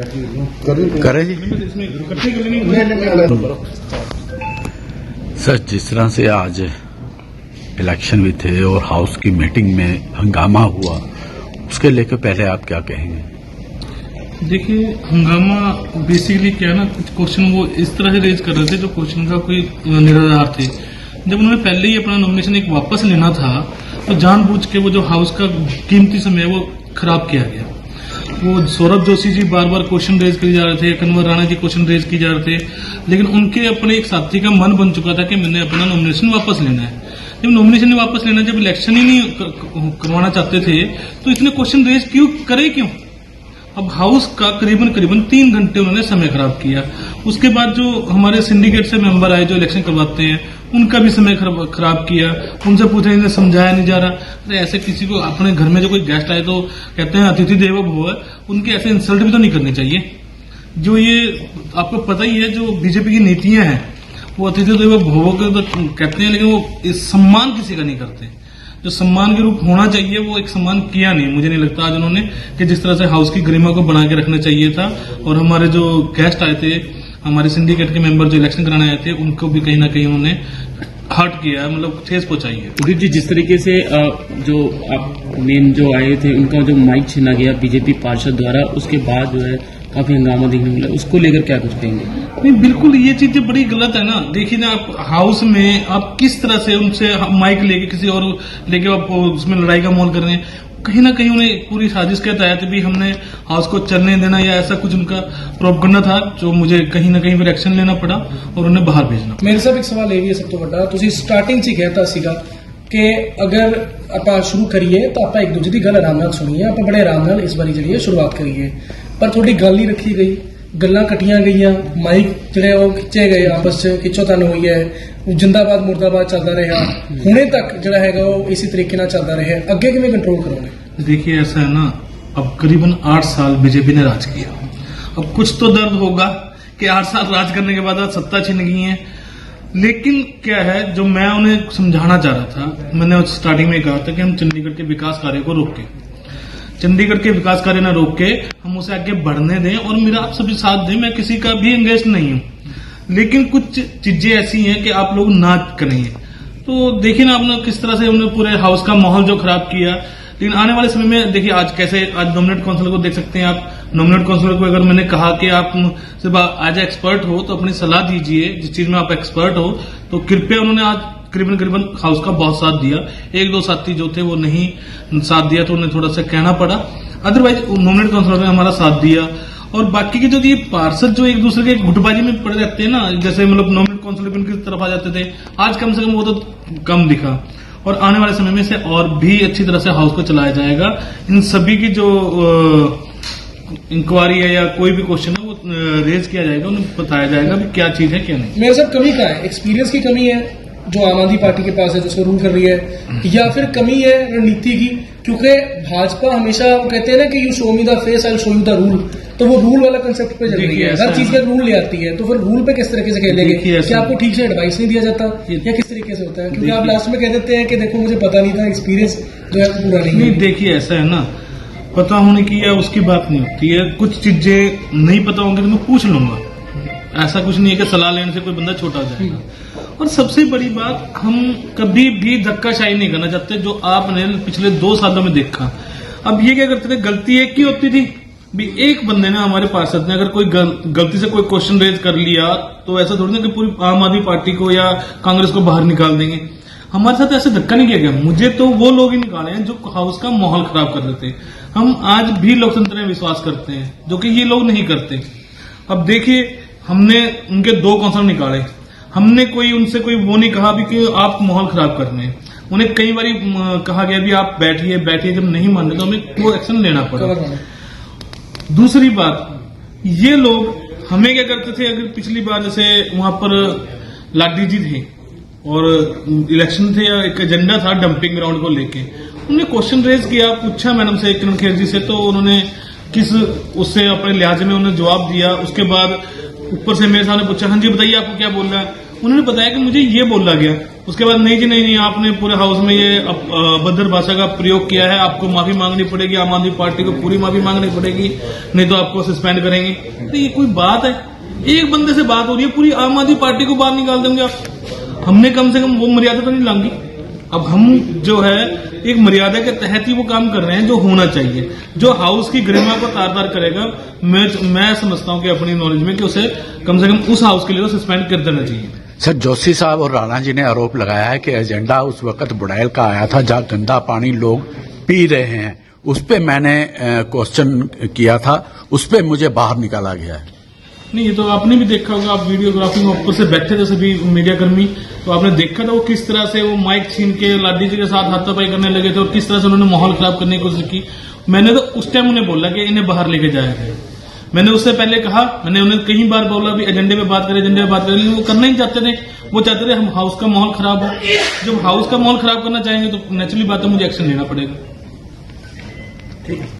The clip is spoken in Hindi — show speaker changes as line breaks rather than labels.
करें जी सर। जिस तरह से आज इलेक्शन भी थे और हाउस की मीटिंग में हंगामा हुआ, उसके लेकर पहले आप क्या कहेंगे?
देखिए, हंगामा बेसिकली क्या ना, कुछ क्वेश्चन वो इस तरह से रेज कर रहे थे जो क्वेश्चन का कोई निराधार थे। जब उन्होंने पहले ही अपना नॉमिनेशन एक वापस लेना था तो जानबूझ के वो जो हाउस का कीमती समय वो खराब किया गया। वो सौरभ जोशी जी बार बार क्वेश्चन रेज किए जा रहे थे, कन्वर राणा जी क्वेश्चन रेज किए जा रहे थे, लेकिन उनके अपने एक साथी का मन बन चुका था कि मैंने अपना नॉमिनेशन वापस लेना है। जब नॉमिनेशन वापस लेना, जब इलेक्शन ही नहीं करवाना चाहते थे तो इतने क्वेश्चन रेज क्यों? अब हाउस का करीबन 3 घंटे उन्होंने समय खराब किया। उसके बाद जो हमारे सिंडिकेट से मेंबर आए जो इलेक्शन करवाते हैं, उनका भी समय खराब किया। उनसे पूछा, इन्हें समझाया नहीं जा रहा। अरे ऐसे किसी को अपने घर में जो कोई गेस्ट आए तो कहते हैं अतिथि देवो भव, उनके ऐसे इंसल्ट भी तो नहीं करनी चाहिए। जो ये आपको पता ही है, जो बीजेपी की नीतियां हैं वो अतिथि देवो भव के तो कहते हैं, लेकिन वो सम्मान किसी का नहीं करते। जो सम्मान के रूप होना चाहिए वो एक सम्मान किया नहीं, मुझे नहीं लगता आज उन्होंने, कि जिस तरह से हाउस की गरिमा को बना के रखना चाहिए था। और हमारे जो गेस्ट आए थे, हमारे सिंडिकेट के मेंबर जो इलेक्शन कराने आए थे, उनको भी कहीं ना कहीं उन्होंने हर्ट किया, मतलब ठेस पहुंचाई है।
उदित जी, जिस तरीके से जो आप मेन जो आए थे उनका जो माइक छीना गया बीजेपी पार्षद द्वारा, उसके बाद जो है काफी हंगामा देखने मिला, उसको लेकर क्या कुछ कहेंगे?
नहीं, बिल्कुल ये चीजें बड़ी गलत है ना। देखिए ना, आप हाउस में आप किस तरह से उनसे माइक लेके किसी और लेके आप उसमें लड़ाई का माहौल कर रहे हैं। कहीं ना कहीं उन्हें पूरी साजिश के तहत भी हमने हाउस को चलने देना या ऐसा कुछ उनका प्रोपगंडा था, जो मुझे कहीं ना कहीं फिर एक्शन लेना पड़ा और उन्हें बाहर भेजना।
मेरे साहब एक सवाल ये भी है सब तो बड़ा, ਤੁਸੀਂ ਸਟਾਰਟਿੰਗ 'ਚ ਹੀ कहता ਸੀਗਾ ਕਿ ਅਗਰ ਆਪਾਂ ਸ਼ੁਰੂ ਕਰੀਏ ਤਾਂ ਆਪਾਂ ਇੱਕ ਦੂਜੇ ਦੀ ਗੱਲ ਆਰਾਮ ਨਾਲ ਸੁਣੀਏ, ਆਪਾਂ ਬੜੇ ਆਰਾਮ ਨਾਲ ਇਸ ਵਾਰੀ ਜਿਹੜੀ ਹੈ ਸ਼ੁਰੂਆਤ ਕਰੀਏ। ਪਰ ਤੁਹਾਡੀ ਗੱਲ ਨਹੀਂ ਰੱਖੀ ਗਈ, ਗੱਲਾਂ ਕੱਟੀਆਂ ਗਈਆਂ, ਮਾਈਕ ਜਿਹੜੇ ਉਹ ਖਿੱਚੇ ਗਏ, ਆਪਸ 'ਚ ਖਿੱਚੋਤਾਨ ਹੋਈ ਹੈ, ਜਿੰਦਾਬਾਦ ਮੁਰਦਾਬਾਦ ਚੱਲਦਾ ਰਿਹਾ, ਹੁਣੇ ਤੱਕ ਜਿਹੜਾ ਹੈਗਾ ਉਹ ਇਸੇ ਤਰੀਕੇ ਨਾਲ ਚੱਲਦਾ ਰਿਹਾ। ਅੱਗੇ ਕਿਵੇਂ ਕੰਟਰੋਲ ਕਰੋਗੇ?
देखिए, ऐसा है ना, अब करीबन 8 साल बीजेपी ने राज किया। अब कुछ तो दर्द होगा कि 8 साल राज करने के बाद सत्ता छिन गई है। लेकिन क्या है, जो मैं उन्हें समझाना चाह रहा था, मैंने स्टार्टिंग में कहा था कि हम चंडीगढ़ के विकास कार्य को रोक के, चंडीगढ़ के विकास कार्य न रोक के हम उसे आगे बढ़ने दें और मेरा आप सभी साथ दें। मैं किसी का भी एंगेज नहीं हूं, लेकिन कुछ चीजें ऐसी हैं कि आप लोग ना करेंगे। तो देखिए ना, आपने किस तरह से उन्होंने पूरे हाउस का माहौल जो खराब किया। लेकिन आने वाले समय में देखिए, आज नॉमिनेट काउंसिल को देख सकते हैं आप। नॉमिनेट काउंसिल को अगर मैंने कहा कि आप सिर्फ आज एक्सपर्ट हो तो अपनी सलाह दीजिए, जिस चीज में आप एक्सपर्ट हो, तो कृपया उन्होंने आज करीबन हाउस का बहुत साथ दिया। 1-2 साथी जो थे वो नहीं साथ दिया तो उन्हें थोड़ा सा कहना पड़ा, अदरवाइज नॉमिनेट काउंसिल ने हमारा साथ दिया। और बाकी के जो ये पार्षद जो एक दूसरे के गुटबाजी में पड़े रहते हैं ना, जैसे मतलब नॉमिनेट काउंसिल उनकी तरफ आ जाते थे, आज कम से कम वो तो कम दिखा। और आने वाले समय में से और भी अच्छी तरह से हाउस को चलाया जाएगा। इन सभी की जो इंक्वायरी है या कोई भी क्वेश्चन है वो रेज किया जाएगा, उन्हें बताया जाएगा कि क्या चीज है क्या नहीं।
मेरे साहब, कमी कहाँ है? एक्सपीरियंस की कमी है जो आम आदमी पार्टी के पास है, जिसको रूल कर रही है, या फिर कमी है रणनीति की? क्योंकि भाजपा हमेशा कहते हैं ना कि you show me the face, I will show you the rule. तो वो रूल वाला कंसेप्ट पे चल रही है, हर चीज का रूल ले आती है। तो फिर रूल पे किस तरीके से खेलेंगे? क्या आपको ठीक से एडवाइस नहीं दिया जाता या किस तरीके से होता है? क्योंकि आप लास्ट में कह देते हैं कि देखो मुझे पता नहीं था, एक्सपीरियंस जो है पूरा नहीं है।
देखिए, ऐसा है ना, पता होने की या उसकी बात नहीं होती है। कुछ चीजें नहीं पता होंगी तो मैं पूछ लूंगा, ऐसा कुछ नहीं है कि सलाह लेने से कोई बंदा छोटा हो जाएगा। और सबसे बड़ी बात, हम कभी भी धक्काशाही नहीं करना चाहते, जो आपने पिछले 2 सालों में देखा। अब ये क्या करते थे, गलती एक की होती थी भी, एक बंदे ने, हमारे पार्षद ने अगर कोई गलती से कोई क्वेश्चन रेज कर लिया तो ऐसा थोड़ी ना कि पूरी आम आदमी पार्टी को या कांग्रेस को बाहर निकाल देंगे। हमारे साथ ऐसे धक्का नहीं किया गया। मुझे तो वो लोग ही निकाले हैं जो हाउस का माहौल खराब कर देते। हम आज भी लोकतंत्र में विश्वास करते हैं, जो कि ये लोग नहीं करते। अब देखिए, हमने उनके 2 काउंसिलर निकाले, हमने उनसे कोई वो नहीं कहा भी कि आप माहौल खराब कर रहे हैं। उन्हें कई बार कहा गया भी आप बैठिए, जब नहीं माने तो हमें वो एक्शन लेना पड़ा। दूसरी बात, ये लोग हमें क्या करते थे, अगर पिछली बार जैसे वहां पर लाडी जी थे और इलेक्शन थे या एक एजेंडा था डंपिंग ग्राउंड को लेके, उन्होंने क्वेश्चन रेज किया, पूछा मैडम से, किरण खेर जी से, तो उन्होंने उससे अपने लिहाजे में उन्होंने जवाब दिया। उसके बाद ऊपर से मेरे सामने पूछा, हाँ जी बताइए आपको क्या बोलना है। उन्होंने बताया कि मुझे ये बोला गया। उसके बाद नहीं जी नहीं आपने पूरे हाउस में ये अभद्र भाषा का प्रयोग किया है, आपको माफी मांगनी पड़ेगी, आम आदमी पार्टी को पूरी माफी मांगनी पड़ेगी, नहीं तो आपको सस्पेंड करेंगे। तो ये कोई बात है? एक बंदे से बात हो रही है, पूरी आम आदमी पार्टी को बाहर निकाल देंगे आप। हमने कम से कम वो मर्यादा तो नहीं लांगी। अब हम जो है एक मर्यादा के तहत ही वो काम कर रहे हैं जो होना चाहिए, जो हाउस की गरिमा को तार-तार करेगा। मैं समझता हूं कि अपनी नॉलेज में कि उसे कम से कम उस हाउस के लिए तो सस्पेंड कर देना चाहिए।
सर, जोशी साहब और राणा जी ने आरोप लगाया है कि एजेंडा उस वक्त बुड़ैल का आया था जहां गंदा पानी लोग पी रहे हैं। उस पर मैंने क्वेश्चन किया था, उस पर मुझे बाहर निकाला गया है।
नहीं, ये तो आपने भी देखा होगा, आप वीडियोग्राफी में ऊपर से बैठे थे सभी मीडिया कर्मी, तो आपने देखा था वो किस तरह से वो माइक छीन के लाडी जी के साथ हाथापाई करने लगे थे और किस तरह से उन्होंने माहौल खराब करने की कोशिश की। मैंने तो उस टाइम उन्हें बोला कि इन्हें बाहर लेके जाया जाए। मैंने उससे पहले कहा, मैंने उन्हें कई बार बोला भी एजेंडे पे बात करें, एजेंडे पे बात करें, लेकिन वो करना ही चाहते थे। वो चाहते थे हम हाउस का माहौल खराब हो। जब हाउस का माहौल खराब करना चाहेंगे तो नेचुरली बात है मुझे एक्शन लेना पड़ेगा।